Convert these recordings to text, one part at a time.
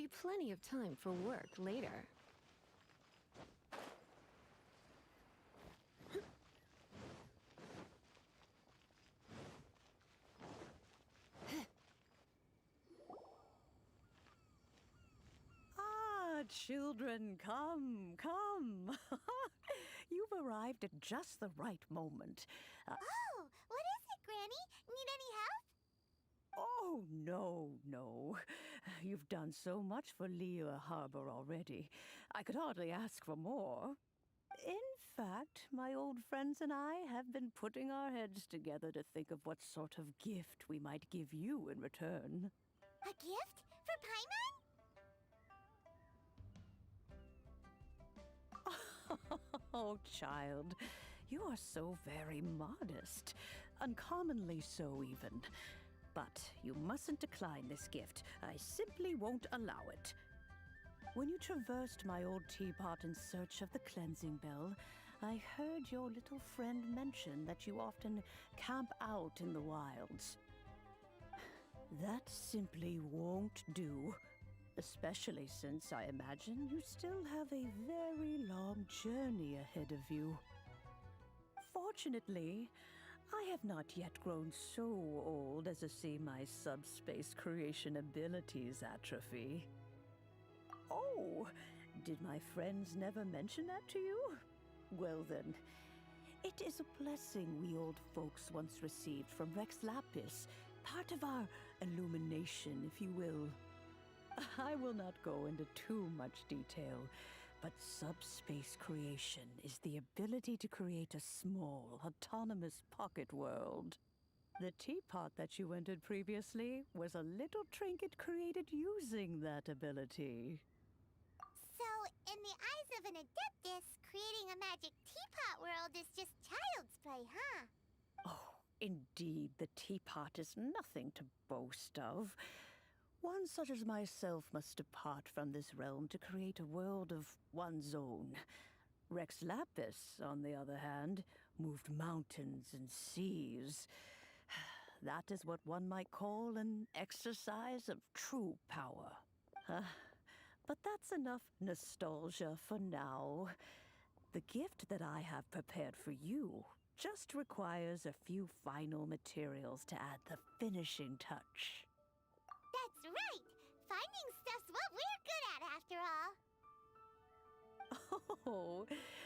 be plenty of time for work later. Children, come, come. You've arrived at just the right moment. Oh, what is it, Granny? Need any help? Oh, no. You've done so much for Lea Harbor already. I could hardly ask for more. In fact, my old friends and I have been putting our heads together to think of what sort of gift we might give you in return. A gift? For Paimon? Oh, child, you are so very modest. Uncommonly so, even. But you mustn't decline this gift. I simply won't allow it. When you traversed my old teapot in search of the cleansing bell, I heard your little friend mention that you often camp out in the wilds. That simply won't do. Especially since I imagine you still have a very long journey ahead of you. Fortunately, I have not yet grown so old as to see my subspace creation abilities atrophy. Oh, did my friends never mention that to you? Well then, it is a blessing we old folks once received from Rex Lapis, part of our illumination, if you will. I will not go into too much detail, but subspace creation is the ability to create a small, autonomous pocket world. The teapot that you entered previously was a little trinket created using that ability. So, in the eyes of an adeptus, creating a magic teapot world is just child's play, huh? Oh, indeed, the teapot is nothing to boast of. One such as myself must depart from this realm to create a world of one's own. Rex Lapis, on the other hand, moved mountains and seas. That is what one might call an exercise of true power. But that's enough nostalgia for now. The gift that I have prepared for you just requires a few final materials to add the finishing touch. That's right! Finding stuff's what we're good at, after all. Oh,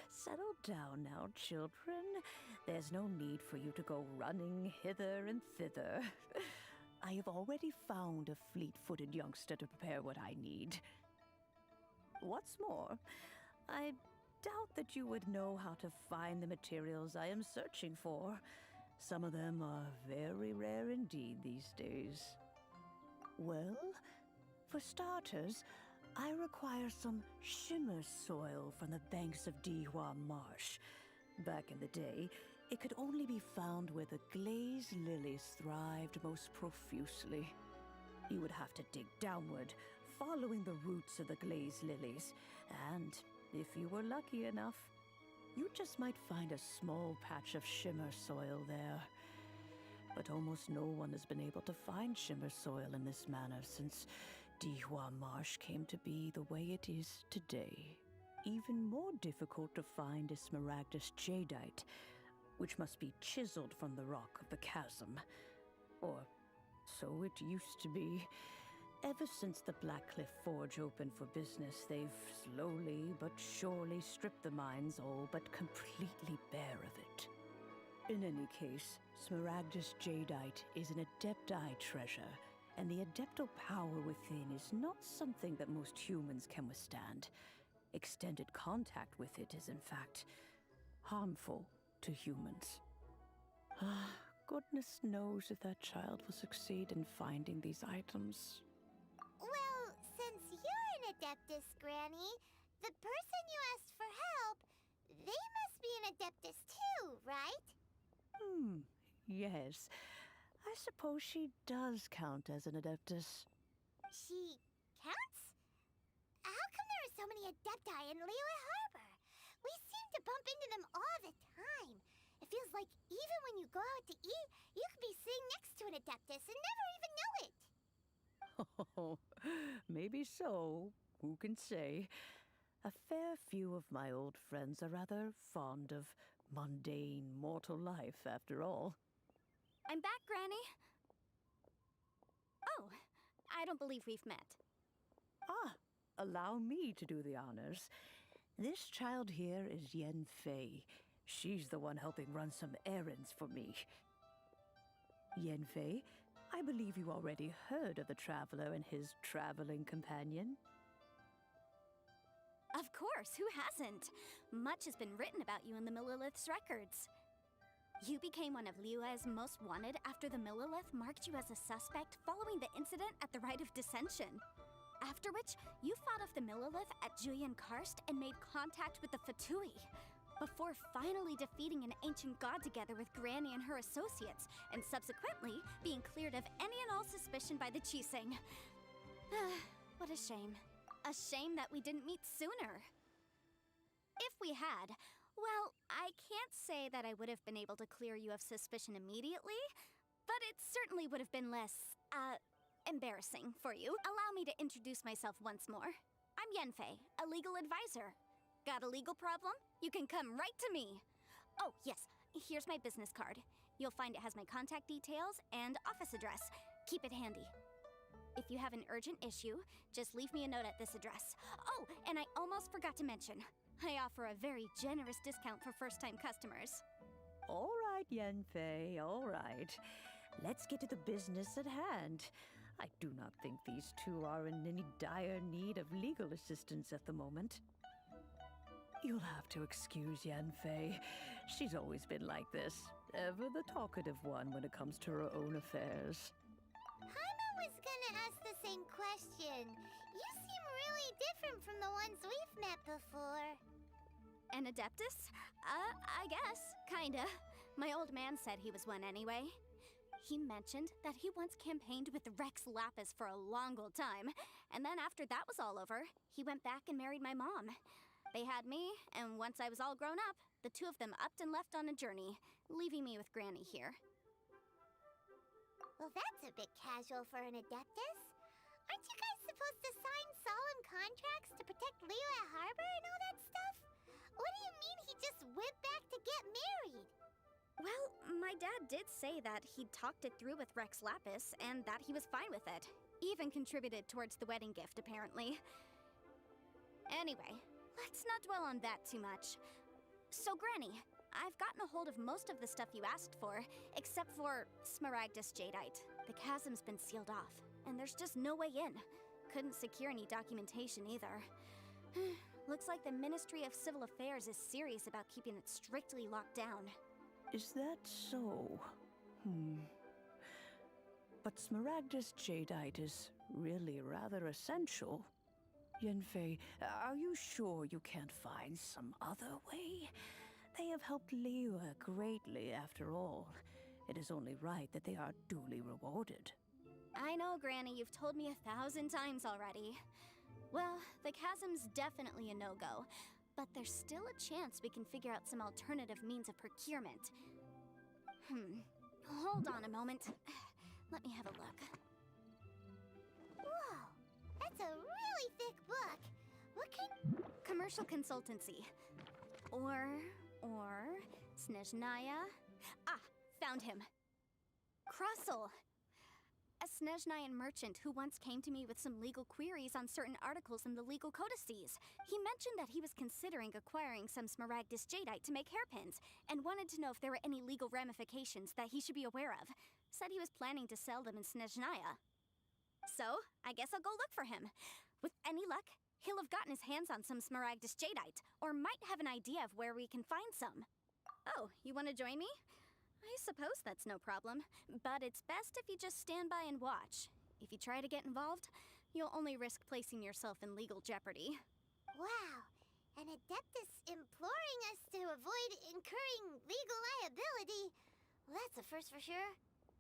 settle down now, children. There's no need for you to go running hither and thither. I have already found a fleet-footed youngster to prepare what I need. What's more, I doubt that you would know how to find the materials I am searching for. Some of them are very rare indeed these days. Well, for starters, I require some shimmer soil from the banks of Dihua Marsh. Back in the day, it could only be found where the glazed lilies thrived most profusely. You would have to dig downward, following the roots of the glazed lilies, and if you were lucky enough, you just might find a small patch of shimmer soil there. But almost no one has been able to find shimmer soil in this manner since Dihua Marsh came to be the way it is today. Even more difficult to find is smaragdus jadeite, which must be chiseled from the rock of the chasm. Or so it used to be. Ever since the Blackcliff Forge opened for business, they've slowly but surely stripped the mines all but completely bare of it. In any case, smaragdus jadeite is an adepti treasure, and the adeptal power within is not something that most humans can withstand. Extended contact with it is, in fact, harmful to humans. Goodness knows if that child will succeed in finding these items. Well, since you're an adeptus, Granny, the person you asked for help, they must be an adeptus too, right? Yes. I suppose she does count as an adeptus. She counts? How come there are so many adepti in Liyue Harbor? We seem to bump into them all the time. It feels like even when you go out to eat, you could be sitting next to an adeptus and never even know it. Oh, maybe so. Who can say? A fair few of my old friends are rather fond of mundane mortal life, after all. I'm back, Granny. Oh, I don't believe we've met. Ah, allow me to do the honors. This child here is Yen Fei. She's the one helping run some errands for me. Yen Fei, I believe you already heard of the traveler and his traveling companion. Of course, who hasn't? Much has been written about you in the Millilith's records. You became one of Liyue's most wanted after the Millilith marked you as a suspect following the incident at the Rite of Dissension. After which, you fought off the Millilith at Julian Karst and made contact with the Fatui, before finally defeating an ancient god together with Granny and her associates, and subsequently being cleared of any and all suspicion by the Chiseng. What a shame. A shame that we didn't meet sooner. If we had, well, I can't say that I would have been able to clear you of suspicion immediately, but it certainly would have been less, embarrassing for you. Allow me to introduce myself once more. I'm Yenfei, a legal advisor. Got a legal problem? You can come right to me. Oh, yes, here's my business card. You'll find it has my contact details and office address. Keep it handy. If you have an urgent issue, just leave me a note at this address. Oh, and I almost forgot to mention, I offer a very generous discount for first-time customers. All right, Yenfei, all right. Let's get to the business at hand. I do not think these two are in any dire need of legal assistance at the moment. You'll have to excuse Yenfei. She's always been like this, ever the talkative one when it comes to her own affairs. Paimon was gonna ask the same question. You seem really different from the ones we've met before. An Adeptus? I guess, kinda. My old man said he was one anyway. He mentioned that he once campaigned with Rex Lapis for a long old time, and then after that was all over, he went back and married my mom. They had me, and once I was all grown up, the two of them upped and left on a journey, leaving me with Granny here. Well, that's a bit casual for an Adeptus. Aren't you guys supposed to sign solemn contracts to protect Liyue Harbor and all that stuff? What do you mean he just went back to get married? Well, my dad did say that he'd talked it through with Rex Lapis, and that he was fine with it. Even contributed towards the wedding gift, apparently. Anyway, let's not dwell on that too much. So, Granny, I've gotten a hold of most of the stuff you asked for, except for Smaragdus Jadeite. The chasm's been sealed off, and there's just no way in. Couldn't secure any documentation either. Looks like the Ministry of Civil Affairs is serious about keeping it strictly locked down. Is that so? But Smaragdus Jadeite is really rather essential. Yenfei, are you sure you can't find some other way? They have helped Liyue greatly, after all. It is only right that they are duly rewarded. I know, Granny, you've told me 1,000 times already. Well, the chasm's definitely a no-go, but there's still a chance we can figure out some alternative means of procurement. Hold on a moment. Let me have a look. Whoa, that's a really thick book. What kind... Commercial consultancy. Or... Snezhnaya? Ah, found him. Krusel! A Snezhnayan merchant who once came to me with some legal queries on certain articles in the legal codices. He mentioned that he was considering acquiring some Smaragdus Jadeite to make hairpins, and wanted to know if there were any legal ramifications that he should be aware of. Said he was planning to sell them in Snezhnaya. So, I guess I'll go look for him. With any luck, he'll have gotten his hands on some Smaragdus Jadeite, or might have an idea of where we can find some. Oh, you want to join me? I suppose that's no problem, but it's best if you just stand by and watch. If you try to get involved, you'll only risk placing yourself in legal jeopardy. Wow, an Adeptus imploring us to avoid incurring legal liability. Well, that's a first for sure.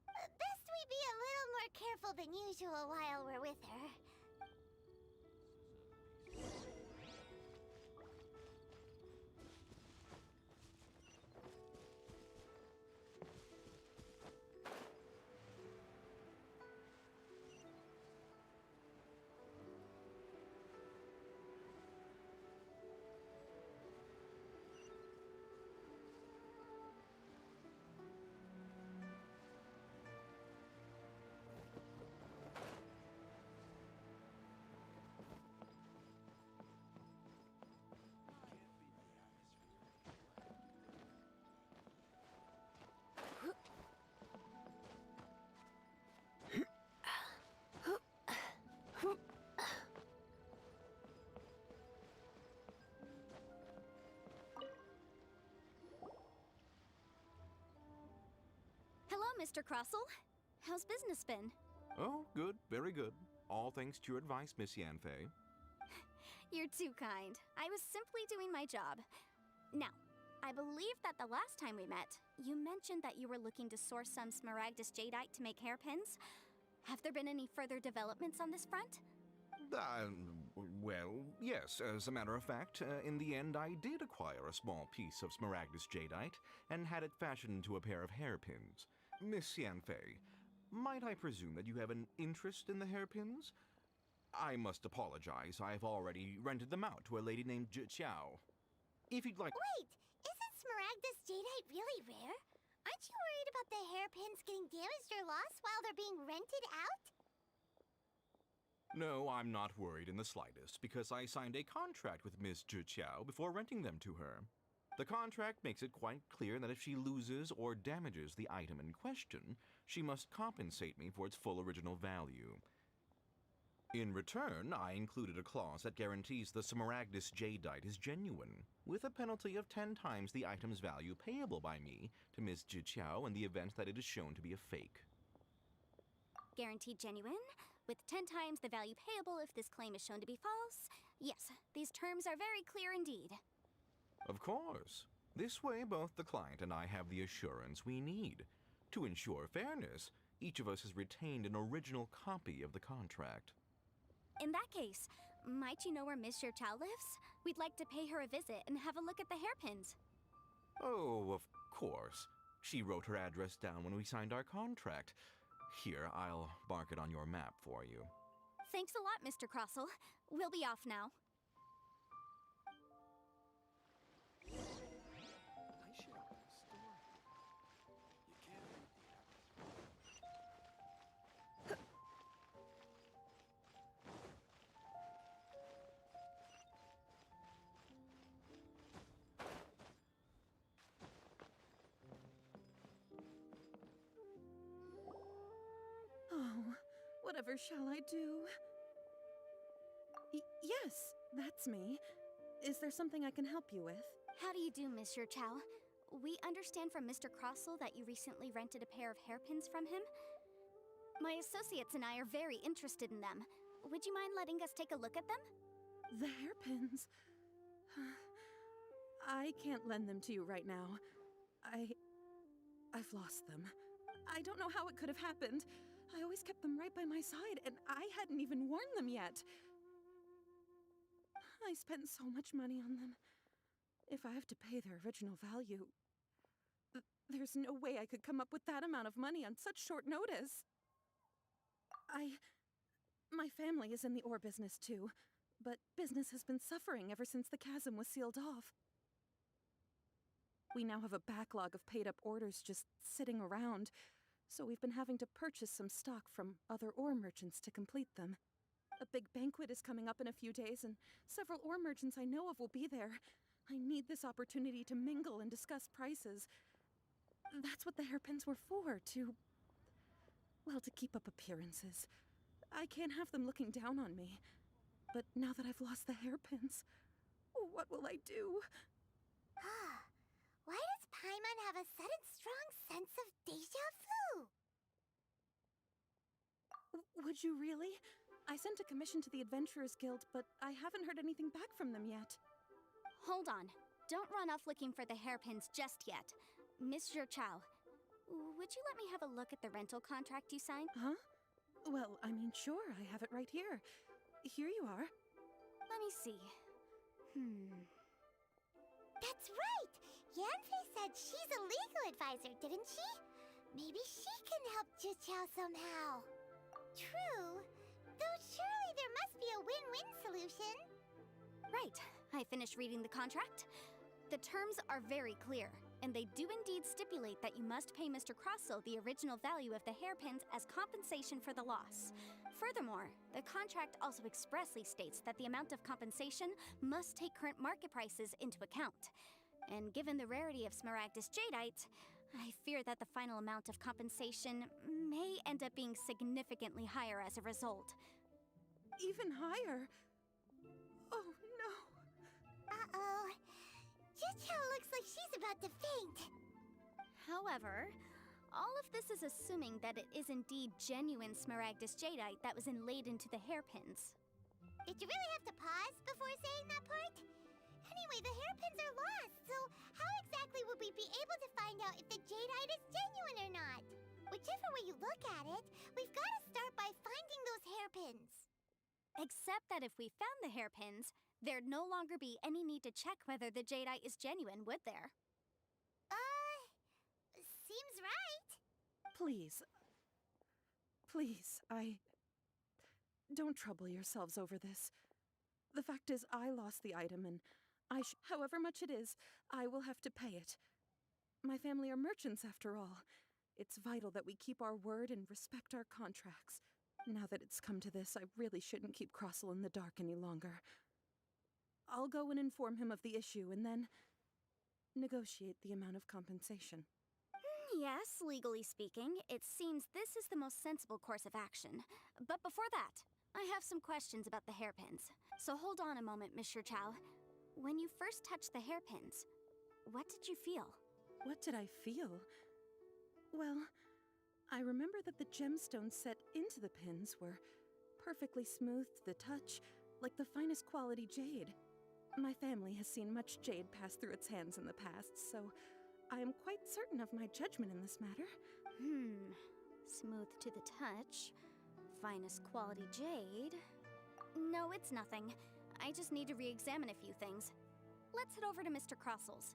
Best we be a little more careful than usual while we're with her. Mr. Crossell. How's business been? Oh, good, very good. All thanks to your advice, Miss Yanfei. You're too kind. I was simply doing my job. Now, I believe that the last time we met, you mentioned that you were looking to source some smaragdus jadeite to make hairpins. Have there been any further developments on this front? Well, yes. As a matter of fact, in the end, I did acquire a small piece of smaragdus jadeite and had it fashioned into a pair of hairpins. Miss Yanfei, might I presume that you have an interest in the hairpins? I must apologize. I've already rented them out to a lady named Chiao. If you'd like... Wait, isn't smaragdus jadeite really rare? Aren't you worried about the hairpins getting damaged or lost while they're being rented out? No, I'm not worried in the slightest, because I signed a contract with Miss Chiao before renting them to her. The contract makes it quite clear that if she loses or damages the item in question, she must compensate me for its full original value. In return, I included a clause that guarantees the smaragdus jadeite is genuine, with a penalty of 10 times the item's value payable by me to Ms. Chiao in the event that it is shown to be a fake. Guaranteed genuine, with 10 times the value payable if this claim is shown to be false. Yes, these terms are very clear indeed. Of course. This way, both the client and I have the assurance we need. To ensure fairness, each of us has retained an original copy of the contract. In that case, might you know where Miss Chow lives? We'd like to pay her a visit and have a look at the hairpins. Oh, of course. She wrote her address down when we signed our contract. Here, I'll mark it on your map for you. Thanks a lot, Mr. Crossell. We'll be off now. Oh, whatever shall I do? Yes, that's me. Is there something I can help you with? How do you do, Monsieur Chow? We understand from Mr. Crossell that you recently rented a pair of hairpins from him. My associates and I are very interested in them. Would you mind letting us take a look at them? The hairpins. I can't lend them to you right now. I've lost them. I don't know how it could have happened. I always kept them right by my side, and I hadn't even worn them yet. I spent so much money on them. If I have to pay their original value, there's no way I could come up with that amount of money on such short notice. My family is in the ore business too, but business has been suffering ever since the chasm was sealed off. We now have a backlog of paid-up orders just sitting around, so we've been having to purchase some stock from other ore merchants to complete them. A big banquet is coming up in a few days, and several ore merchants I know of will be there. I need this opportunity to mingle and discuss prices. That's what the hairpins were for, to keep up appearances. I can't have them looking down on me. But now that I've lost the hairpins, what will I do? Why does Paimon have a sudden strong sense of déjà vu? Would you really? I sent a commission to the Adventurers Guild, but I haven't heard anything back from them yet. Hold on. Don't run off looking for the hairpins just yet. Mr. Chow, would you let me have a look at the rental contract you signed? Huh? Well, sure, I have it right here. Here you are. Let me see. That's right! Yanfei said she's a legal advisor, didn't she? Maybe she can help Jiqiao somehow. True. Though surely there must be a win-win solution. Right. I finished reading the contract. The terms are very clear, and they do indeed stipulate that you must pay Mr. Crossell the original value of the hairpins as compensation for the loss. Furthermore, the contract also expressly states that the amount of compensation must take current market prices into account. And given the rarity of smaragdus jadeite, I fear that the final amount of compensation may end up being significantly higher as a result. Even higher? Oh, no. Uh-oh. Jiqiao looks like she's about to faint. However, All of this is assuming that it is indeed genuine smaragdus jadeite that was inlaid into the hairpins. Did you really have to pause before saying that part? Anyway, the hairpins are lost, so how exactly would we be able to find out if the jadeite is genuine or not? Whichever way you look at it, we've got to start by finding those hairpins. Except that if we found the hairpins, there'd no longer be any need to check whether the jadeite is genuine, would there? Seems right. Please. Please, Don't trouble yourselves over this. The fact is, I lost the item, and however much it is, I will have to pay it. My family are merchants, after all. It's vital that we keep our word and respect our contracts. Now that it's come to this, I really shouldn't keep Crossel in the dark any longer. I'll go and inform him of the issue, and then negotiate the amount of compensation. Yes, legally speaking, it seems this is the most sensible course of action. But before that, I have some questions about the hairpins. So hold on a moment, Mr. Chow. When you first touched the hairpins, what did you feel? What did I feel? Well, I remember that the gemstones set into the pins were perfectly smooth to the touch, like the finest quality jade. My family has seen much jade pass through its hands in the past, so I am quite certain of my judgment in this matter. Smooth to the touch. Finest quality jade. No, it's nothing. I just need to re-examine a few things. Let's head over to Mr. Crossel's.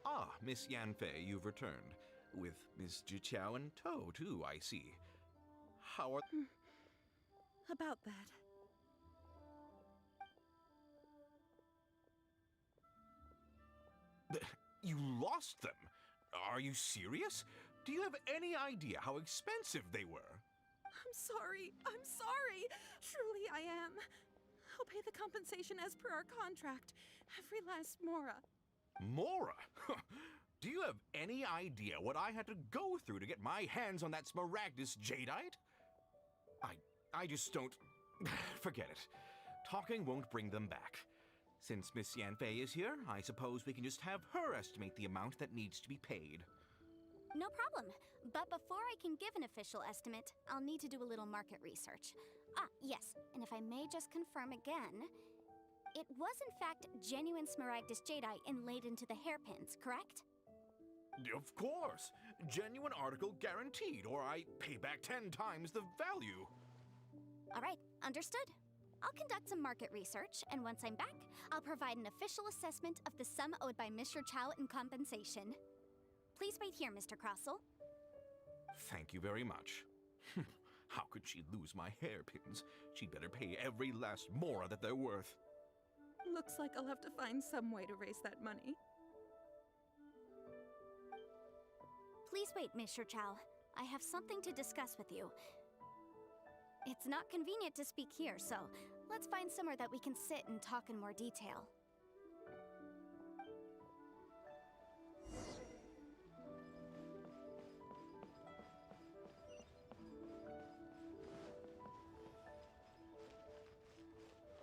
Ah, Miss Yanfei, you've returned. With Miss Jiqiao in tow, too, I see. How are... About that. You lost them? Are you serious? Do you have any idea how expensive they were? I'm sorry. Truly I am. I'll pay the compensation as per our contract. Every last mora. Mora? Do you have any idea what I had to go through to get my hands on that smaragdus jadeite? I just don't... Forget it. Talking won't bring them back. Since Miss Yanfei is here, I suppose we can just have her estimate the amount that needs to be paid. No problem. But before I can give an official estimate, I'll need to do a little market research. Yes, and if I may just confirm again, it was in fact genuine smaragdus jadeite inlaid into the hairpins, correct? Of course! Genuine article guaranteed, or I pay back 10 times the value. All right, understood. I'll conduct some market research, and once I'm back, I'll provide an official assessment of the sum owed by Mr. Chow in compensation. Please wait here, Mr. Crossel. Thank you very much. How could she lose my hairpins? She'd better pay every last mora that they're worth. Looks like I'll have to find some way to raise that money. Please wait, Mr. Chow. I have something to discuss with you. It's not convenient to speak here, so let's find somewhere that we can sit and talk in more detail.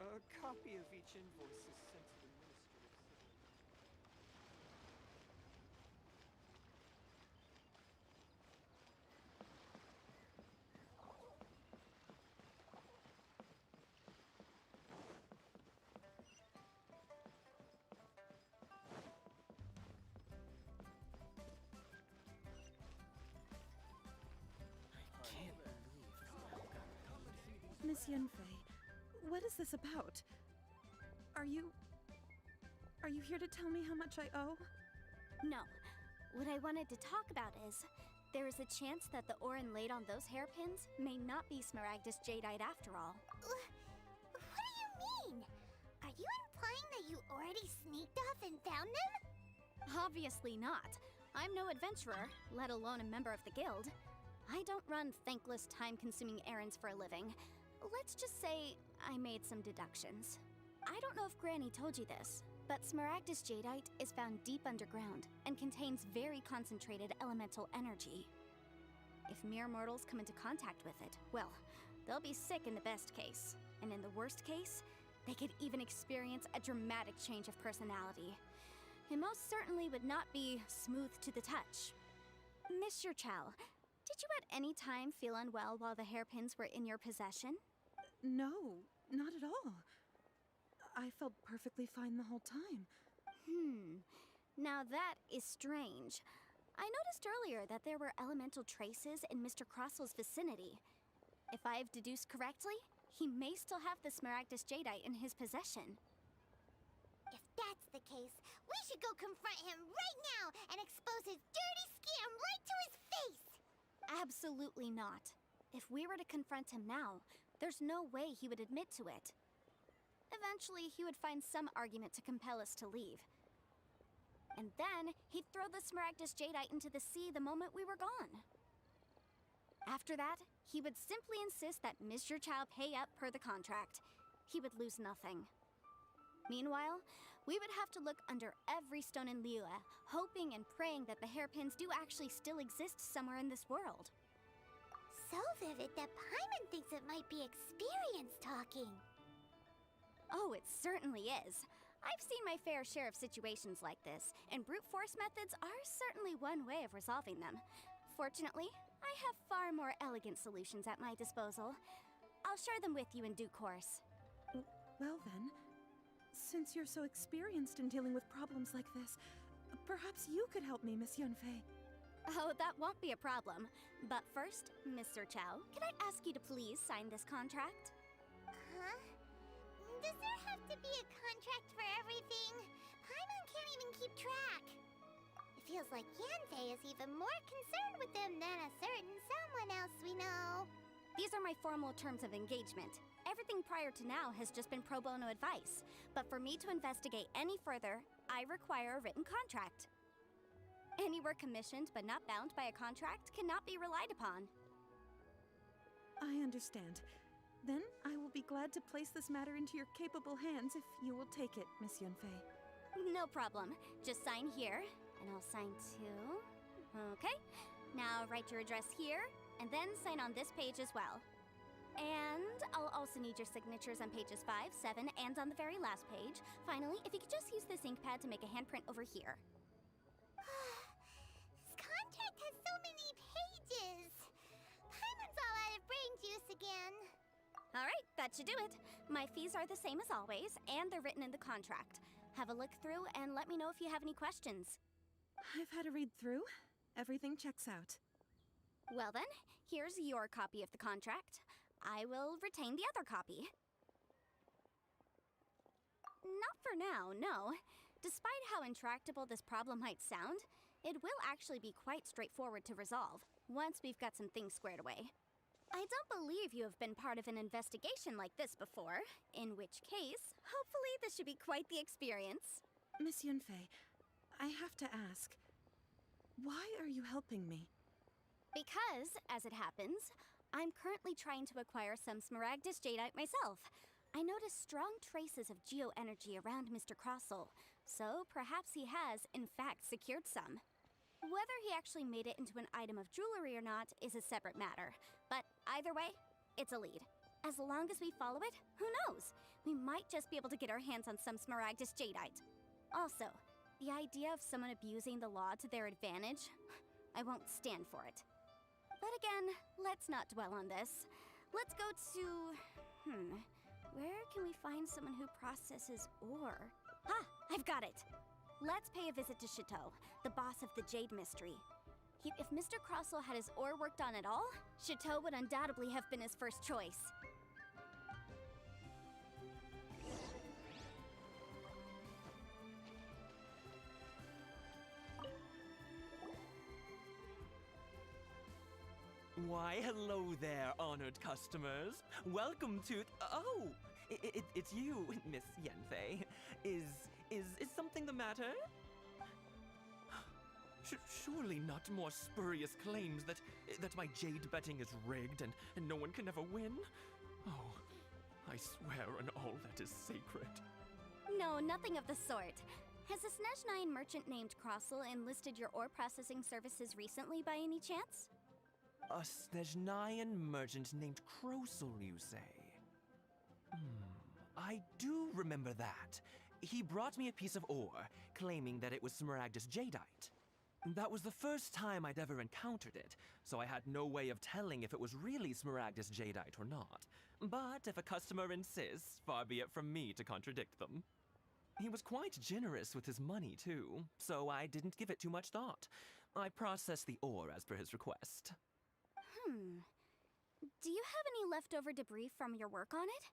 A copy of each invoice is sent to the Ministry of Civil... Miss Yanfei, what is this about? Are you here to tell me how much I owe? No. What I wanted to talk about is, there is a chance that the ore inlaid on those hairpins may not be smaragdus jadeite after all. What do you mean? Are you implying that you already sneaked off and found them? Obviously not. I'm no adventurer, let alone a member of the guild. I don't run thankless, time-consuming errands for a living. Let's just say I made some deductions. I don't know if Granny told you this, But Smaragdus jadeite is found deep underground and contains very concentrated elemental energy. If mere mortals come into contact with it, well, they'll be sick in the best case. And in the worst case, they could even experience a dramatic change of personality. It most certainly would not be smooth to the touch. Mr. Chow, did you at any time feel unwell while the hairpins were in your possession? No, not at all. I felt perfectly fine the whole time. Now that is strange. I noticed earlier that there were elemental traces in Mr. Crossel's vicinity. If I've deduced correctly, he may still have the Smaragdus jadeite in his possession. If that's the case, we should go confront him right now and expose his dirty scam right to his face! Absolutely not. If we were to confront him now, there's no way he would admit to it. Eventually, he would find some argument to compel us to leave. And then, he'd throw the Smaragdus jadeite into the sea the moment we were gone. After that, he would simply insist that Mr. Chow pay up per the contract. He would lose nothing. Meanwhile, we would have to look under every stone in Liyue, hoping and praying that the hairpins do actually still exist somewhere in this world. So vivid that Paimon thinks it might be experience talking. Oh, it certainly is. I've seen my fair share of situations like this, and brute force methods are certainly one way of resolving them. Fortunately, I have far more elegant solutions at my disposal. I'll share them with you in due course. Well then, since you're so experienced in dealing with problems like this, perhaps you could help me, Miss Yunfei. Oh, that won't be a problem. But first, Mr. Chow, can I ask you to please sign this contract? Huh? Does there have to be a contract for everything? Paimon can't even keep track. It feels like Yanfei is even more concerned with them than a certain someone else we know. These are my formal terms of engagement. Everything prior to now has just been pro bono advice. But for me to investigate any further, I require a written contract. Any work commissioned but not bound by a contract cannot be relied upon. I understand. Then I will be glad to place this matter into your capable hands if you will take it, Miss Yunfei. No problem. Just sign here, and I'll sign too. Okay. Now write your address here, and then sign on this page as well. And I'll also need your signatures on pages 5, 7, and on the very last page. Finally, if you could just use this ink pad to make a handprint over here. This contract has so many pages. Paimon's all out of brain juice again. All right, that should do it. My fees are the same as always, and they're written in the contract. Have a look through and let me know if you have any questions. I've had a read through. Everything checks out. Well then, here's your copy of the contract. I will retain the other copy. Not for now, no. Despite how intractable this problem might sound, it will actually be quite straightforward to resolve, once we've got some things squared away. I don't believe you have been part of an investigation like this before, in which case, hopefully this should be quite the experience. Miss Yunfei, I have to ask, why are you helping me? Because, as it happens, I'm currently trying to acquire some Smaragdus jadeite myself. I noticed strong traces of geo-energy around Mr. Crossel, so perhaps he has, in fact, secured some. Whether he actually made it into an item of jewelry or not is a separate matter, but either way, it's a lead. As long as we follow it, who knows? We might just be able to get our hands on some Smaragdus jadeite. Also, the idea of someone abusing the law to their advantage, I won't stand for it. But again, let's not dwell on this. Let's go to... where can we find someone who processes ore? Ah, I've got it! Let's pay a visit to Chateau, the boss of the Jade Mystery. If Mr. Crossel had his ore worked on at all, Chateau would undoubtedly have been his first choice. Why, hello there, honored customers. Welcome to... Oh! It's you, Miss Yanfei. Is something the matter? Surely not more spurious claims that my jade betting is rigged and no one can ever win? Oh, I swear on all that is sacred. No, nothing of the sort. Has a Snezhnyan merchant named Crossel enlisted your ore processing services recently by any chance? A Snezhnyan merchant named Crossel, you say? I do remember that. He brought me a piece of ore, claiming that it was Smaragdus jadeite. That was the first time I'd ever encountered it, so I had no way of telling if it was really Smaragdus jadeite or not. But if a customer insists, far be it from me to contradict them. He was quite generous with his money, too, so I didn't give it too much thought. I processed the ore as per his request. Do you have any leftover debris from your work on it?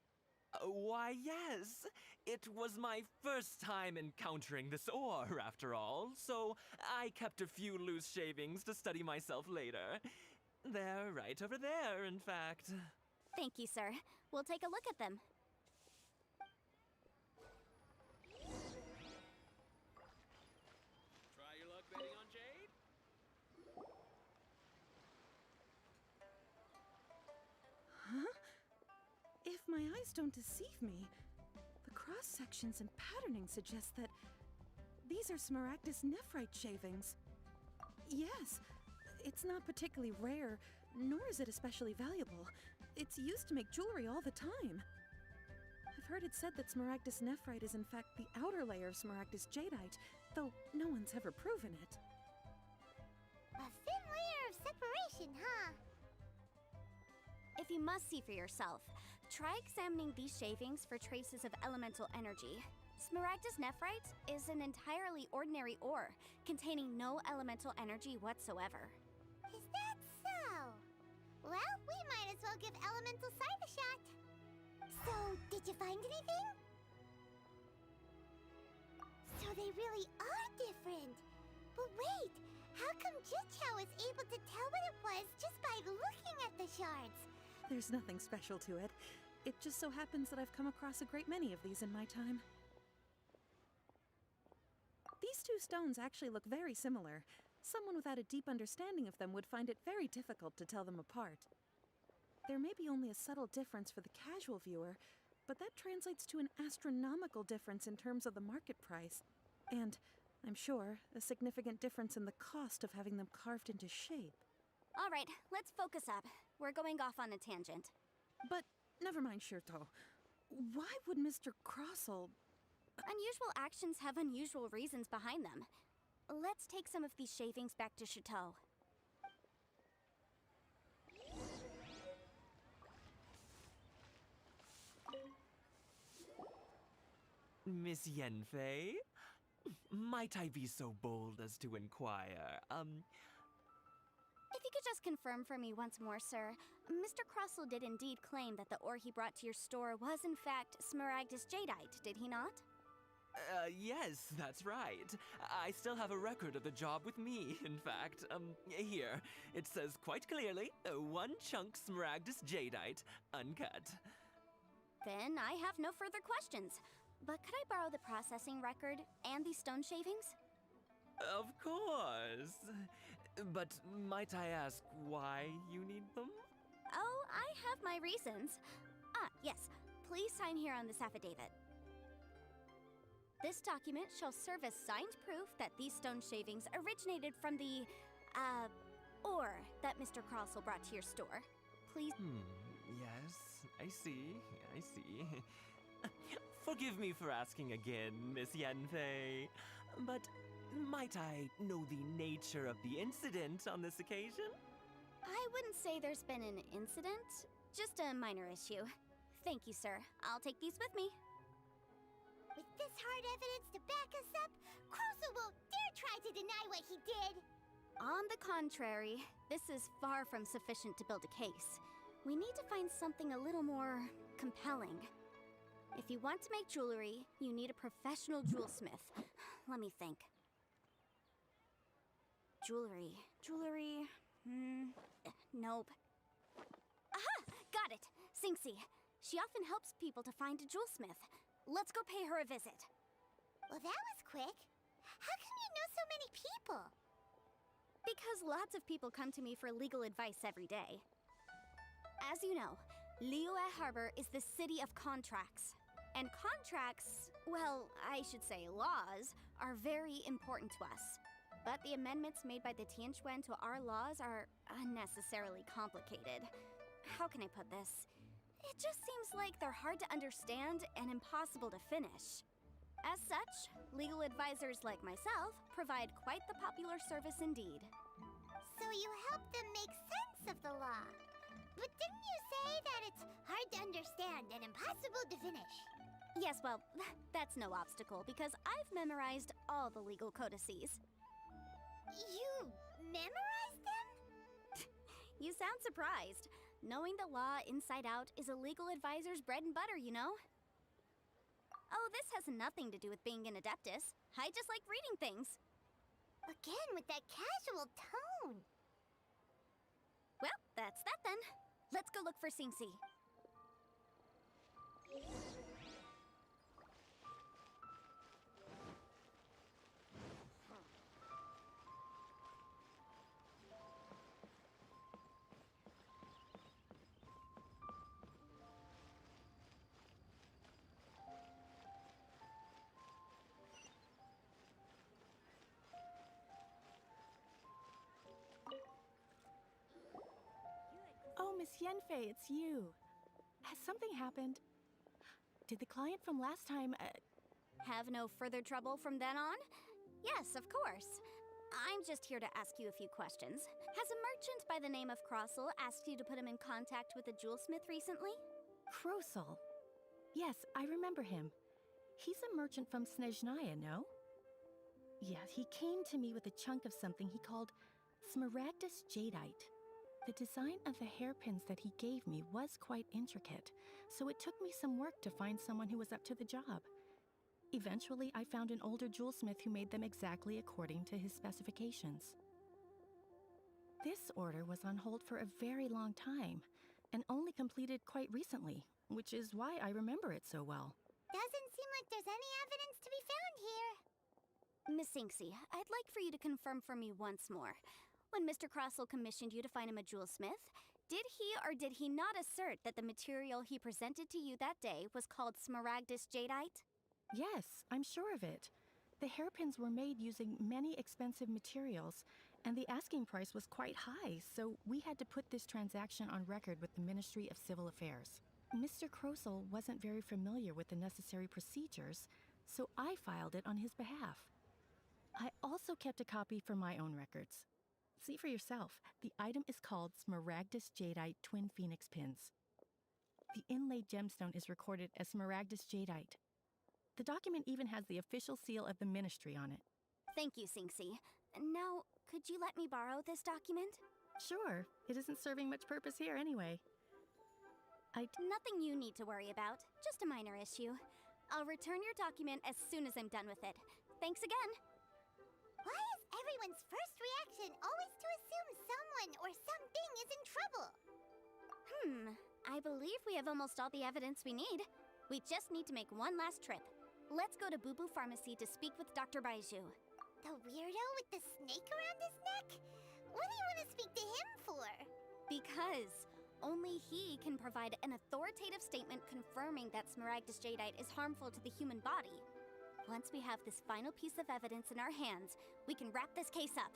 Why, yes. It was my first time encountering this ore, after all, so I kept a few loose shavings to study myself later. They're right over there, in fact. Thank you, sir. We'll take a look at them. Try your luck betting on jade? If my eyes don't deceive me, the cross-sections and patterning suggest that these are Smaragdus nephrite shavings. Yes, it's not particularly rare, nor is it especially valuable. It's used to make jewelry all the time. I've heard it said that Smaragdus nephrite is in fact the outer layer of Smaragdus jadeite, though no one's ever proven it. A thin layer of separation, huh? If you must see for yourself, try examining these shavings for traces of elemental energy. Smaragdus nephrite is an entirely ordinary ore, containing no elemental energy whatsoever. Is that so? Well, we might as well give elemental sight a shot. So, did you find anything? So they really are different. But wait, how come Jichao was able to tell what it was just by looking at the shards? There's nothing special to it. It just so happens that I've come across a great many of these in my time. These two stones actually look very similar. Someone without a deep understanding of them would find it very difficult to tell them apart. There may be only a subtle difference for the casual viewer, but that translates to an astronomical difference in terms of the market price. And, I'm sure, a significant difference in the cost of having them carved into shape. All right, let's focus up. We're going off on a tangent. But never mind, Shirto. Why would Mr. Crossel... Unusual actions have unusual reasons behind them. Let's take some of these shavings back to Chateau. Miss Yanfei? Might I be so bold as to inquire, If you could just confirm for me once more, sir. Mr. Crossel did indeed claim that the ore he brought to your store was in fact Smaragdus jadeite, did he not? Yes, that's right. I still have a record of the job with me, in fact. Here. It says quite clearly, 1 chunk Smaragdus jadeite, uncut. Then I have no further questions. But could I borrow the processing record and these stone shavings? Of course. But might I ask why you need them? Oh, I have my reasons. Yes. Please sign here on this affidavit. This document shall serve as signed proof that these stone shavings originated from the, ore that Mr. Crossel brought to your store. Please. Yes, I see. Forgive me for asking again, Miss Yanfei. But might I know the nature of the incident on this occasion? I wouldn't say there's been an incident, just a minor issue. Thank you, sir. I'll take these with me. With this hard evidence to back us up, Crossel won't dare try to deny what he did. On the contrary, this is far from sufficient to build a case. We need to find something a little more compelling. If you want to make jewelry, you need a professional jewelsmith. Let me think. Jewelry. Nope. Aha! Got it! Singxi. She often helps people to find a jewelsmith. Let's go pay her a visit. Well, that was quick. How come you know so many people? Because lots of people come to me for legal advice every day. As you know, Liyue Harbor is the city of contracts. And contracts, well, I should say laws, are very important to us. But the amendments made by the Tianquan to our laws are unnecessarily complicated. How can I put this? It just seems like they're hard to understand and impossible to finish. As such, legal advisors like myself provide quite the popular service indeed. So you help them make sense of the law. But didn't you say that it's hard to understand and impossible to finish? Yes, well, that's no obstacle because I've memorized all the legal codices. You memorized them? You sound surprised. Knowing the law inside out is a legal advisor's bread and butter, you know? Oh, this has nothing to do with being an adeptus. I just like reading things. Again with that casual tone. Well, that's that then. Let's go look for Singsi. Oh, Miss Yenfei, it's you. Has something happened? Did the client from last time, Have no further trouble from then on? Yes, of course. I'm just here to ask you a few questions. Has a merchant by the name of Crossel asked you to put him in contact with a jewelsmith recently? Krosel? Yes, I remember him. He's a merchant from Snezhnaya, no? Yeah, he came to me with a chunk of something he called smaragdus jadeite. The design of the hairpins that he gave me was quite intricate, so it took me some work to find someone who was up to the job. Eventually, I found an older jewelsmith who made them exactly according to his specifications. This order was on hold for a very long time, and only completed quite recently, which is why I remember it so well. Doesn't seem like there's any evidence to be found here. Miss Sinksy, I'd like for you to confirm for me once more. When Mr. Crossel commissioned you to find him a jewelsmith, did he or did he not assert that the material he presented to you that day was called smaragdus jadeite? Yes, I'm sure of it. The hairpins were made using many expensive materials, and the asking price was quite high, so we had to put this transaction on record with the Ministry of Civil Affairs. Mr. Krosel wasn't very familiar with the necessary procedures, so I filed it on his behalf. I also kept a copy for my own records. See for yourself, the item is called Smaragdus Jadeite Twin Phoenix Pins. The inlaid gemstone is recorded as Smaragdus Jadeite. The document even has the official seal of the ministry on it. Thank you, Sinksy. Now, could you let me borrow this document? Sure, it isn't serving much purpose here anyway. Nothing you need to worry about, just a minor issue. I'll return your document as soon as I'm done with it. Thanks again. Why is everyone's first reaction always to assume someone or something is in trouble? I believe we have almost all the evidence we need. We just need to make one last trip. Let's go to Boo Boo Pharmacy to speak with Dr. Baiju. The weirdo with the snake around his neck? What do you want to speak to him for? Because only he can provide an authoritative statement confirming that smaragdus jadeite is harmful to the human body. Once we have this final piece of evidence in our hands, we can wrap this case up.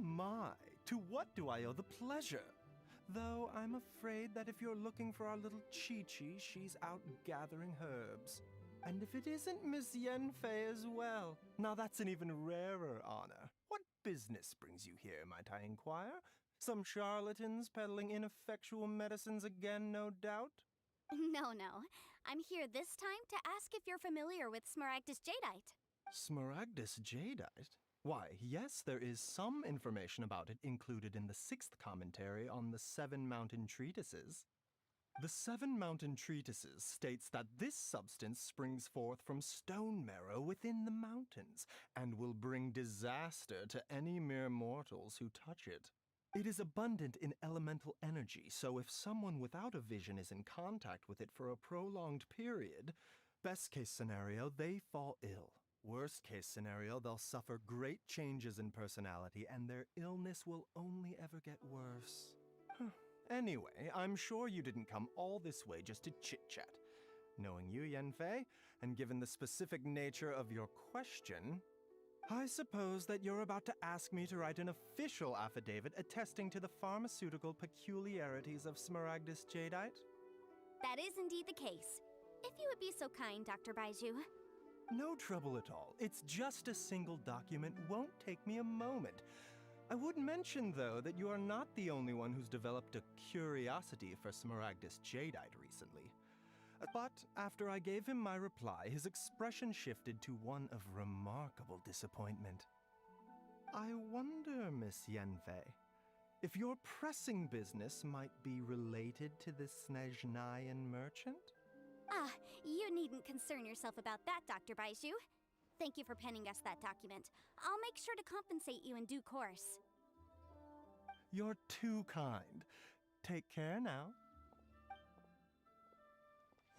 My, to what do I owe the pleasure? Though I'm afraid that if you're looking for our little Chi-Chi, she's out gathering herbs. And if it isn't Miss Yenfei as well, now that's an even rarer honor. What business brings you here, might I inquire? Some charlatans peddling ineffectual medicines again, no doubt? No. I'm here this time to ask if you're familiar with smaragdus jadeite. Smaragdus jadeite? Why, yes, there is some information about it included in the 6th commentary on the 7 mountain treatises. The Seven Mountain Treatises states that this substance springs forth from stone marrow within the mountains and will bring disaster to any mere mortals who touch it. It is abundant in elemental energy, so if someone without a vision is in contact with it for a prolonged period, best case scenario, they fall ill. Worst case scenario, they'll suffer great changes in personality and their illness will only ever get worse. Anyway, I'm sure you didn't come all this way just to chit-chat. Knowing you, Yanfei, and given the specific nature of your question, I suppose that you're about to ask me to write an official affidavit attesting to the pharmaceutical peculiarities of Smaragdus jadeite? That is indeed the case. If you would be so kind, Dr. Baiju. No trouble at all. It's just a single document, won't take me a moment. I would mention, though, that you are not the only one who's developed a curiosity for Smaragdus jadeite recently. But after I gave him my reply, his expression shifted to one of remarkable disappointment. I wonder, Miss Yanfei, if your pressing business might be related to this Snezhnayan merchant? Ah, you needn't concern yourself about that, Dr. Baiju. Thank you for penning us that document. I'll make sure to compensate you in due course. You're too kind. Take care now.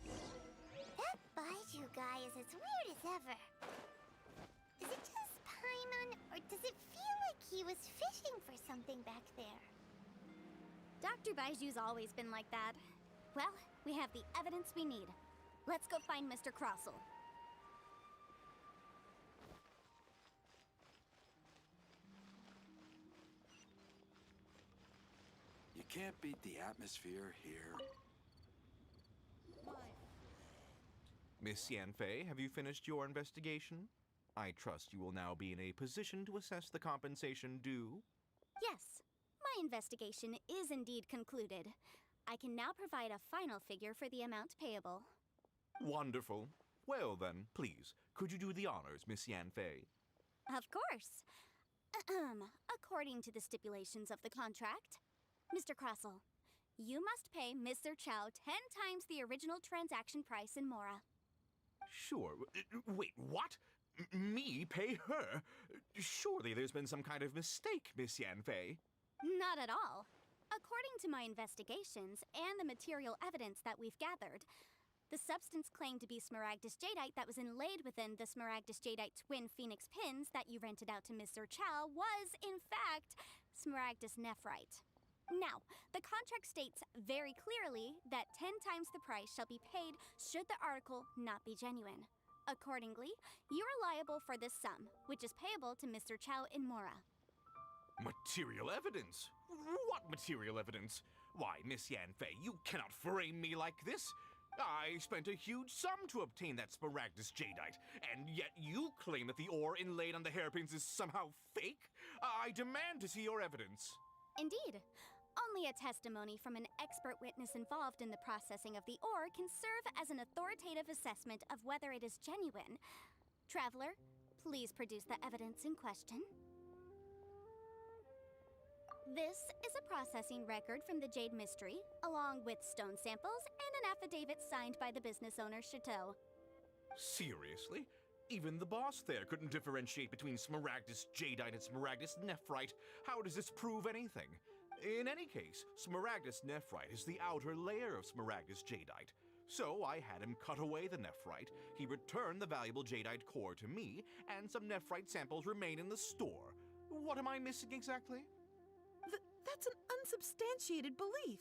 That Baiju guy is as weird as ever. Is it just Paimon, or does it feel like he was fishing for something back there? Dr. Baiju's always been like that. Well, we have the evidence we need. Let's go find Mr. Crossel. You can't beat the atmosphere here. Miss Yanfei, have you finished your investigation? I trust you will now be in a position to assess the compensation due. Yes, my investigation is indeed concluded. I can now provide a final figure for the amount payable. Wonderful. Well then, please, could you do the honors, Miss Yanfei? Of course. According to the stipulations of the contract, Mr. Crossel, you must pay Mr. Chow 10 times the original transaction price in Mora. Sure. Wait, what? Me pay her? Surely there's been some kind of mistake, Miss Yanfei. Not at all. According to my investigations and the material evidence that we've gathered, the substance claimed to be Smaragdus jadeite that was inlaid within the Smaragdus jadeite twin phoenix pins that you rented out to Mr. Chow was, in fact, Smaragdus nephrite. Now, the contract states very clearly that 10 times the price shall be paid should the article not be genuine. Accordingly, you are liable for this sum, which is payable to Mr. Chow in Mora. Material evidence? What material evidence? Why, Miss Yanfei, you cannot frame me like this. I spent a huge sum to obtain that Smaragdus jadeite, and yet you claim that the ore inlaid on the hairpins is somehow fake? I demand to see your evidence. Indeed. Only a testimony from an expert witness involved in the processing of the ore can serve as an authoritative assessment of whether it is genuine. Traveler, please produce the evidence in question. This is a processing record from the Jade Mystery, along with stone samples and an affidavit signed by the business owner, Chateau. Seriously? Even the boss there couldn't differentiate between Smaragdus jadeite and Smaragdus nephrite. How does this prove anything? In any case, Smaragdus nephrite is the outer layer of Smaragdus jadeite. So I had him cut away the nephrite, he returned the valuable jadeite core to me, and some nephrite samples remain in the store. What am I missing exactly? That's an unsubstantiated belief.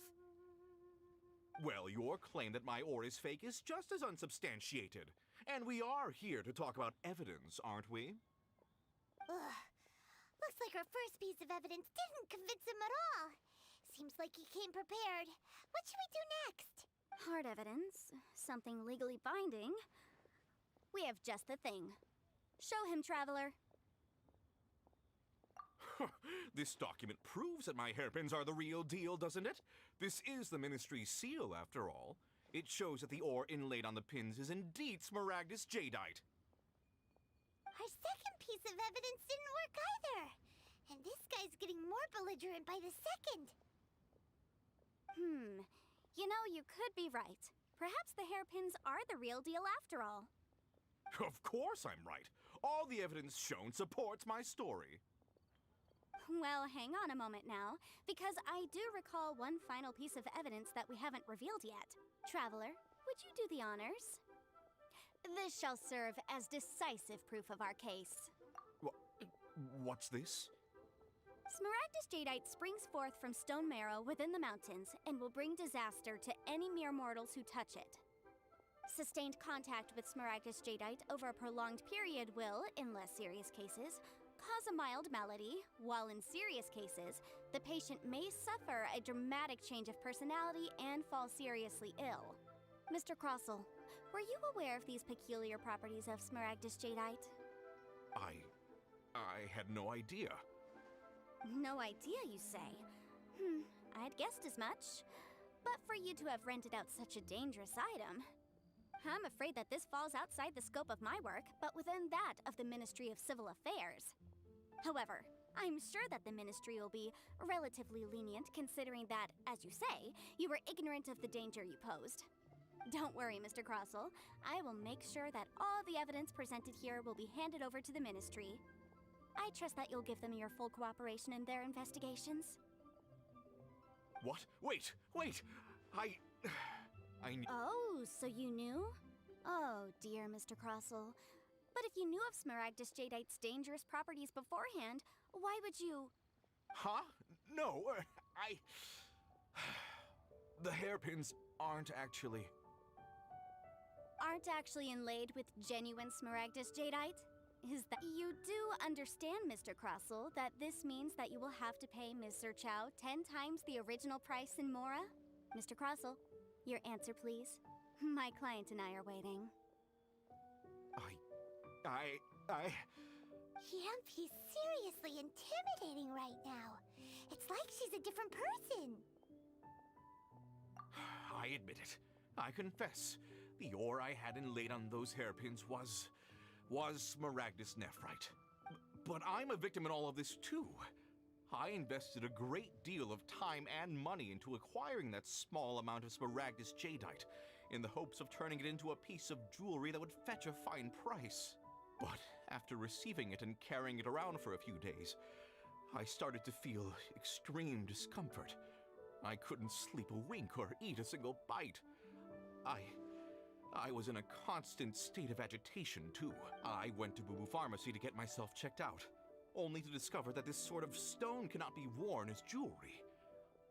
Well, your claim that my ore is fake is just as unsubstantiated. And we are here to talk about evidence, aren't we? Ugh. Looks like our first piece of evidence didn't convince him at all. Seems like he came prepared. What should we do next? Hard evidence, something legally binding. We have just the thing. Show him, Traveler. This document proves that my hairpins are the real deal, doesn't it? This is the Ministry's seal, after all. It shows that the ore inlaid on the pins is indeed Smaragdus jadeite. Our second piece of evidence didn't work either. And this guy's getting more belligerent by the second. You know, you could be right. Perhaps the hairpins are the real deal after all. Of course I'm right. All the evidence shown supports my story. Well, hang on a moment now, because I do recall one final piece of evidence that we haven't revealed yet. Traveler, would you do the honors? This shall serve as decisive proof of our case. What's this? Smaragdus jadeite springs forth from stone marrow within the mountains and will bring disaster to any mere mortals who touch it. Sustained contact with Smaragdus jadeite over a prolonged period will, in less serious cases, cause a mild malady, while in serious cases, the patient may suffer a dramatic change of personality and fall seriously ill. Mr. Crossell, were you aware of these peculiar properties of Smaragdus jadeite? I had no idea. No idea, you say? I'd guessed as much. But for you to have rented out such a dangerous item, I'm afraid that this falls outside the scope of my work, but within that of the Ministry of Civil Affairs. However, I'm sure that the Ministry will be relatively lenient considering that, as you say, you were ignorant of the danger you posed. Don't worry, Mr. Crossell. I will make sure that all the evidence presented here will be handed over to the Ministry. I trust that you'll give them your full cooperation in their investigations. What? Wait! I knew. Oh, so you knew? Oh, dear Mr. Crossell. But if you knew of Smaragdus jadeite's dangerous properties beforehand, why would you... Huh? No, The hairpins aren't actually inlaid with genuine Smaragdus jadeite? Is that... You do understand, Mr. Crossell, that this means that you will have to pay Ms. Zerchow 10 times the original price in Mora? Mr. Crossell, your answer, please. My client and I are waiting. Yemp, he's seriously intimidating right now. It's like she's a different person. I admit it. I confess. The ore I had inlaid on those hairpins was Smaragdus nephrite. But I'm a victim in all of this too. I invested a great deal of time and money into acquiring that small amount of Smaragdus jadeite in the hopes of turning it into a piece of jewelry that would fetch a fine price. But after receiving it and carrying it around for a few days, I started to feel extreme discomfort. I couldn't sleep a wink or eat a single bite. I was in a constant state of agitation, too. I went to Boo Boo Pharmacy to get myself checked out, only to discover that this sort of stone cannot be worn as jewelry.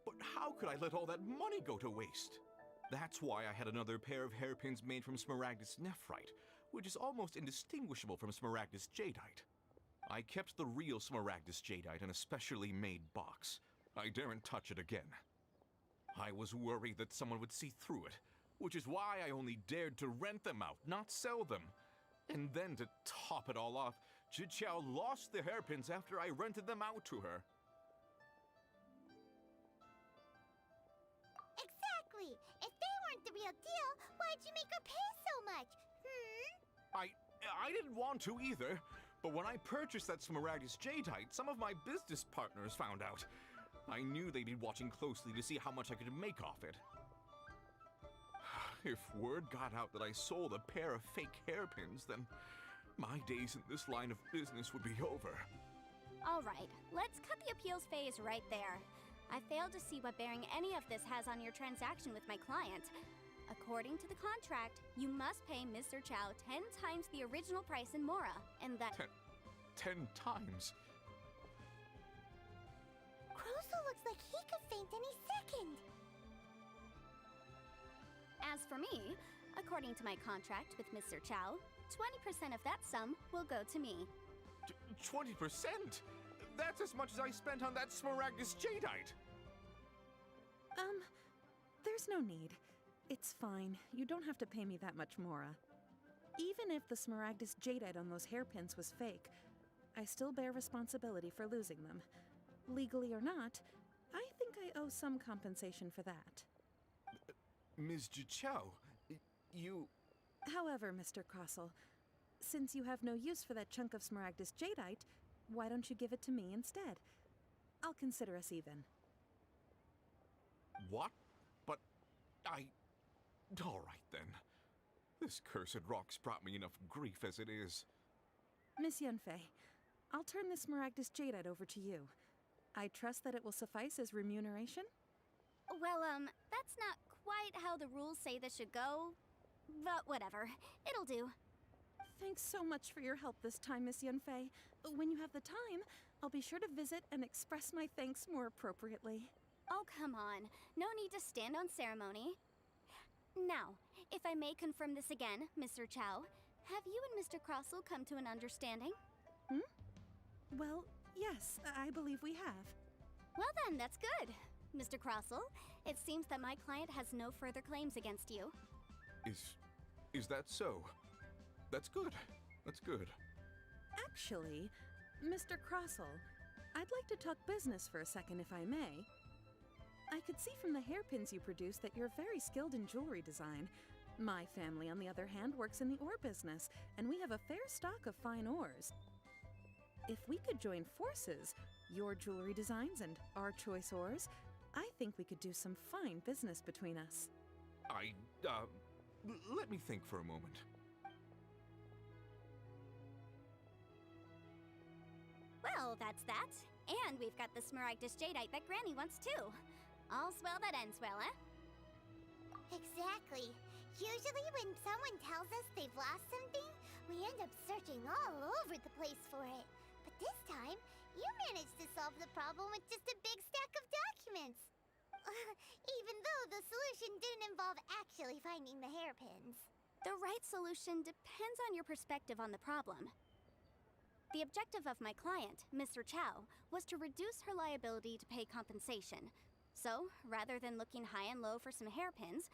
But how could I let all that money go to waste? That's why I had another pair of hairpins made from Smaragdus nephrite, which is almost indistinguishable from Smaragdus jadeite. I kept the real Smaragdus jadeite in a specially made box. I daren't touch it again. I was worried that someone would see through it, which is why I only dared to rent them out, not sell them. And then to top it all off, Zhiqiao lost the hairpins after I rented them out to her. Exactly! If they weren't the real deal, why'd you make her pay so much? I didn't want to either, but when I purchased that Smaragdus jadeite, some of my business partners found out. I knew they'd be watching closely to see how much I could make off it. If word got out that I sold a pair of fake hairpins, then my days in this line of business would be over. All right, let's cut the appeals phase right there. I failed to see what bearing any of this has on your transaction with my client. According to the contract, you must pay Ms. Zerchow 10 times the original price in Mora, and that... 10 times? Crossell looks like he could faint any second. As for me, according to my contract with Ms. Zerchow, 20% of that sum will go to me. 20%? That's as much as I spent on that Smaragdus jadeite! There's no need. It's fine. You don't have to pay me that much, Mora. Even if the Smaragdus jadeite on those hairpins was fake, I still bear responsibility for losing them. Legally or not, I think I owe some compensation for that. Ms. Zhiqiao, you... However, Mr. Crossell, since you have no use for that chunk of Smaragdus jadeite, why don't you give it to me instead? I'll consider us even. What? But All right, then. This cursed rock's brought me enough grief as it is. Miss Yenfei, I'll turn this Smaragdus jadeite over to you. I trust that it will suffice as remuneration? Well, that's not quite how the rules say this should go. But whatever. It'll do. Thanks so much for your help this time, Miss Yenfei. When you have the time, I'll be sure to visit and express my thanks more appropriately. Oh, come on. No need to stand on ceremony. Now, if I may confirm this again, Mr. Chow, have you and Mr. Crossell come to an understanding? Well, yes, I believe we have. Well then, that's good. Mr. Crossell, it seems that my client has no further claims against you. Is that so? That's good. That's good. Actually, Mr. Crossell, I'd like to talk business for a second if I may. I could see from the hairpins you produce that you're very skilled in jewelry design. My family, on the other hand, works in the ore business, and we have a fair stock of fine ores. If we could join forces, your jewelry designs and our choice ores, I think we could do some fine business between us. Let me think for a moment. Well, that's that. And we've got the Smaragdus jadeite that Granny wants too. All's well that ends well, eh? Exactly. Usually when someone tells us they've lost something, we end up searching all over the place for it. But this time, you managed to solve the problem with just a big stack of documents. Even though the solution didn't involve actually finding the hairpins. The right solution depends on your perspective on the problem. The objective of my client, Mr. Chow, was to reduce her liability to pay compensation. So, rather than looking high and low for some hairpins,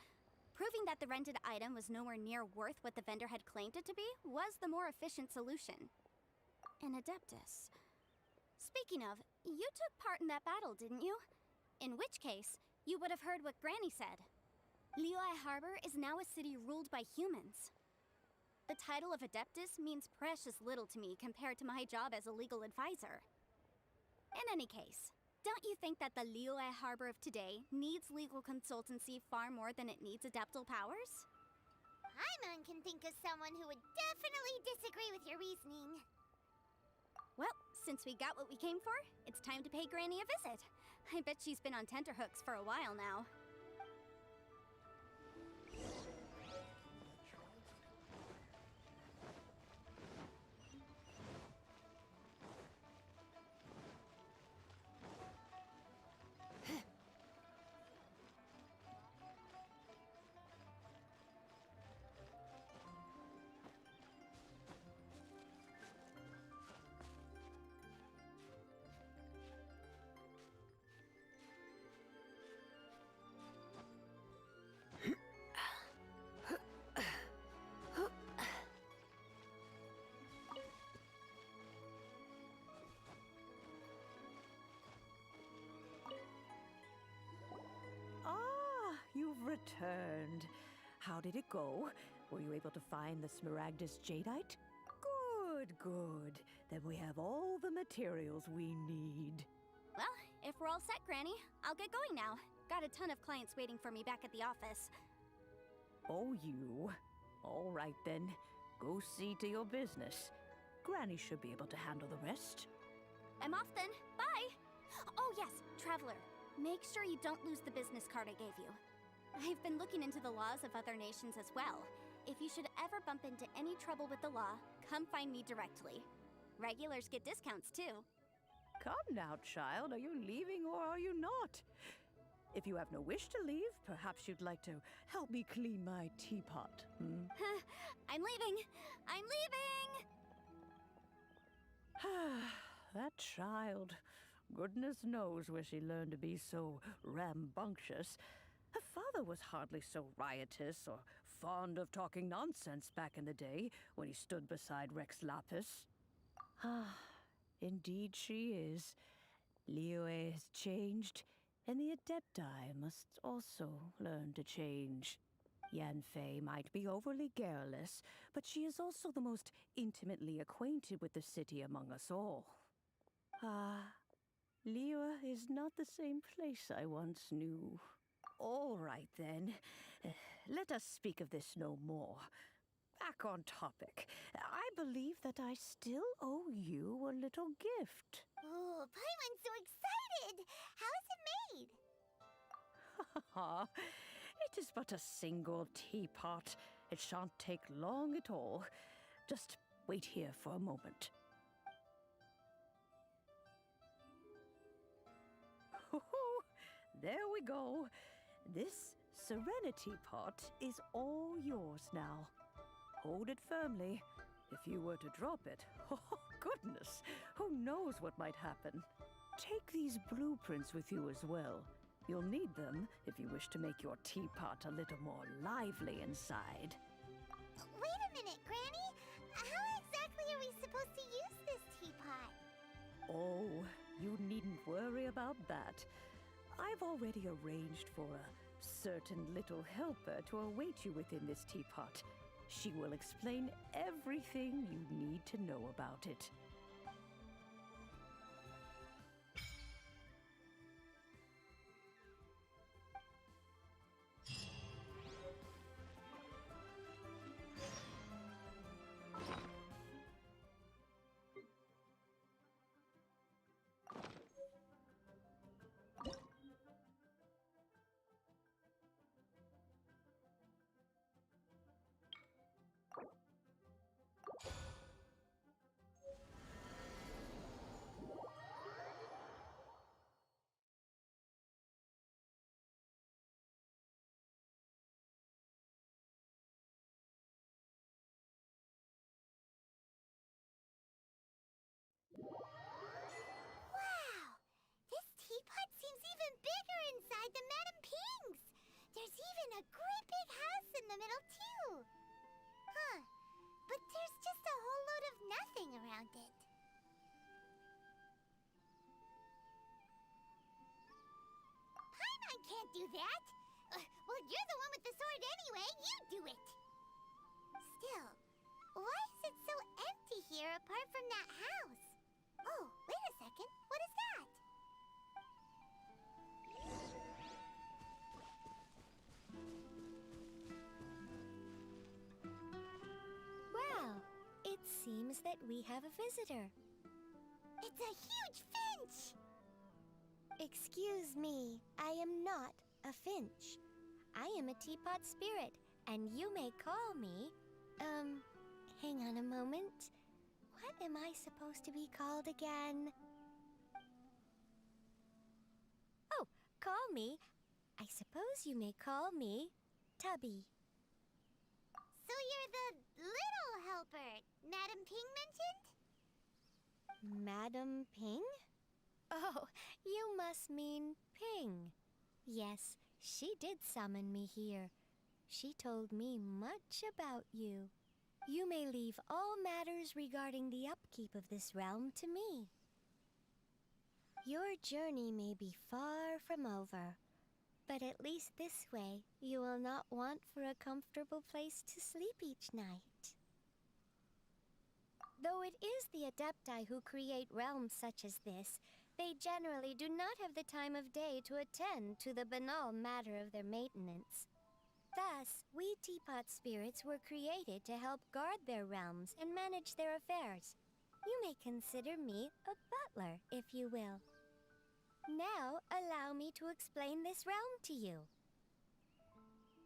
proving that the rented item was nowhere near worth what the vendor had claimed it to be was the more efficient solution. An Adeptus. Speaking of, you took part in that battle, didn't you? In which case, you would have heard what Granny said. Liyue Harbor is now a city ruled by humans. The title of Adeptus means precious little to me compared to my job as a legal advisor. In any case, don't you think that the Liyue Harbor of today needs legal consultancy far more than it needs adeptal powers? Paimon can think of someone who would definitely disagree with your reasoning. Well, since we got what we came for, it's time to pay Granny a visit. I bet she's been on tenterhooks for a while now. You've returned. How did it go? Were you able to find the Smaragdus jadeite? Good, good. Then we have all the materials we need. Well, if we're all set, Granny, I'll get going now. Got a ton of clients waiting for me back at the office. Oh, you. All right, then. Go see to your business. Granny should be able to handle the rest. I'm off then. Bye! Oh yes, Traveler. Make sure you don't lose the business card I gave you. I've been looking into the laws of other nations as well. If you should ever bump into any trouble with the law, come find me directly. Regulars get discounts too. Come now, child. Are you leaving or are you not? If you have no wish to leave, perhaps you'd like to help me clean my teapot, hmm? I'm leaving! I'm leaving! That child. Goodness knows where she learned to be so rambunctious. Her father was hardly so riotous or fond of talking nonsense back in the day when he stood beside Rex Lapis. Ah, indeed she is. Liyue has changed, and the Adepti must also learn to change. Yanfei might be overly garrulous, but she is also the most intimately acquainted with the city among us all. Ah, Liyue is not the same place I once knew. All right, then. Let us speak of this no more. Back on topic. I believe that I still owe you a little gift. Oh, Paimon's so excited! How is it made? It is but a single teapot. It shan't take long at all. Just wait here for a moment. There we go. This Serenity Pot is all yours now. Hold it firmly. If you were to drop it, oh goodness, who knows what might happen. Take these blueprints with you as well. You'll need them if you wish to make your teapot a little more lively inside. Wait a minute, Granny! How exactly are we supposed to use this teapot? Oh, you needn't worry about that. I've already arranged for a certain little helper to await you within this teapot. She will explain everything you need to know about it. Wow! This teapot seems even bigger inside than Madame Ping's! There's even a great big house in the middle, too! Huh. But there's just a whole load of nothing around it. Paimon can't do that! Well, you're the one with the sword anyway. You do it! Still, why is it so empty here apart from that house? Oh, wait a second. What is that? Well, it seems that we have a visitor. It's a huge finch! Excuse me, I am not a finch. I am a teapot spirit, and you may call me... hang on a moment. What am I supposed to be called again? Oh, call me. I suppose you may call me Tubby. So you're the little helper Madame Ping mentioned? Madam Ping? Oh, you must mean Ping. Yes, she did summon me here. She told me much about you. You may leave all matters regarding the upkeep of this realm to me. Your journey may be far from over, but at least this way you will not want for a comfortable place to sleep each night. Though it is the Adepti who create realms such as this, they generally do not have the time of day to attend to the banal matter of their maintenance. Thus, we teapot spirits were created to help guard their realms and manage their affairs. You may consider me a butler, if you will. Now, allow me to explain this realm to you.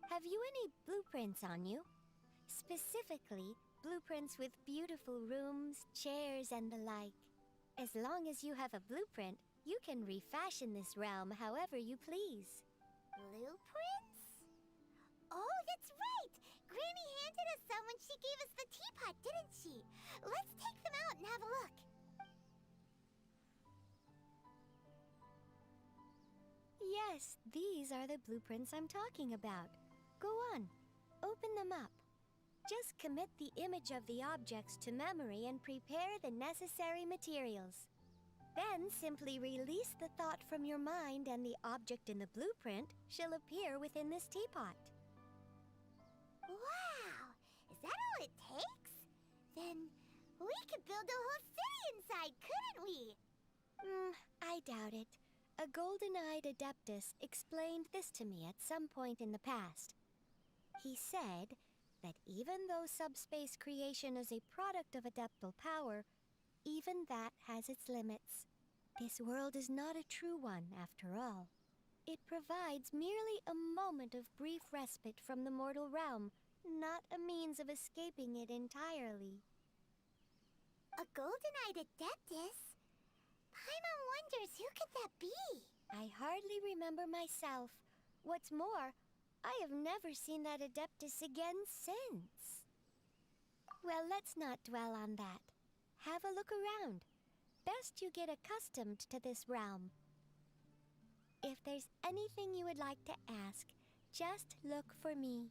Have you any blueprints on you? Specifically, blueprints with beautiful rooms, chairs, and the like. As long as you have a blueprint, you can refashion this realm however you please. Blueprints? Oh, that's right! Granny handed us some when she gave us the teapot, didn't she? Let's take them out and have a look. Yes, these are the blueprints I'm talking about. Go on, open them up. Just commit the image of the objects to memory and prepare the necessary materials. Then simply release the thought from your mind and the object in the blueprint shall appear within this teapot. Wow! Is that all it takes? Then we could build a whole city inside, couldn't we? I doubt it. A golden-eyed adeptus explained this to me at some point in the past. He said that even though subspace creation is a product of adeptal power, even that has its limits. This world is not a true one, after all. It provides merely a moment of brief respite from the mortal realm, not a means of escaping it entirely. A golden-eyed adeptus? Paimon wonders who could that be? I hardly remember myself. What's more, I have never seen that adeptus again since. Well, let's not dwell on that. Have a look around. Best you get accustomed to this realm. If there's anything you would like to ask, just look for me.